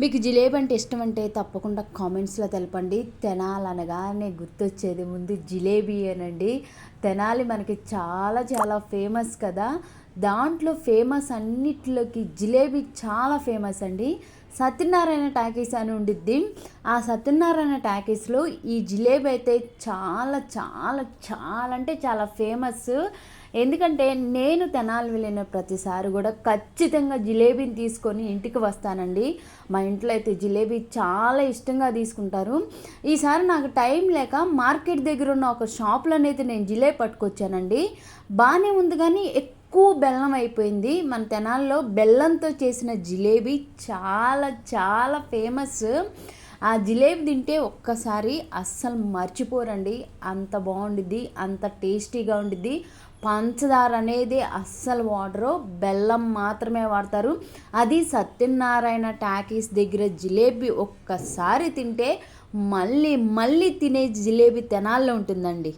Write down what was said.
మీకు జిలేబీ అంటే ఇష్టం అంటే తప్పకుండా కామెంట్స్లో తెలపండి. తెనాలి అనగానే గుర్తొచ్చేది ముందు జిలేబీయేనండి. తెనాలి మనకి చాలా చాలా ఫేమస్ కదా. దాంట్లో ఫేమస్ అన్నిట్లోకి జిలేబీ చాలా ఫేమస్ అండి. సత్యనారాయణ టాకీస్ అని ఉండిద్ది. ఆ సత్యనారాయణ టాకీస్లో ఈ జిలేబీ అయితే చాలా చాలా చాలా అంటే చాలా ఫేమస్. ఎందుకంటే నేను తెనాలి వెళ్ళిన ప్రతిసారి కూడా ఖచ్చితంగా జిలేబీని తీసుకొని ఇంటికి వస్తానండి. మా ఇంట్లో అయితే జిలేబీ చాలా ఇష్టంగా తీసుకుంటారు. ఈసారి నాకు టైం లేక మార్కెట్ దగ్గర ఉన్న ఒక షాప్లోనైతే నేను జిలేబీ పట్టుకొచ్చానండి. బాగానే ఉంది కానీ ఎక్కువ బెల్లం అయిపోయింది. మన తెనాల్లో బెల్లంతో చేసిన జిలేబీ చాలా చాలా ఫేమస్. ఆ జిలేబీ తింటే ఒక్కసారి అస్సలు మర్చిపోరండి. అంత బాగుండిద్ది, అంత టేస్టీగా ఉండిద్ది. పంచదార అనేది అస్సలు వాడరు, బెల్లం మాత్రమే వాడతారు. అది సత్యనారాయణ టాకీస్ దగ్గర జిలేబీ ఒక్కసారి తింటే మళ్ళీ మళ్ళీ తినే జిలేబీ తెనాల్లో ఉంటుందండి.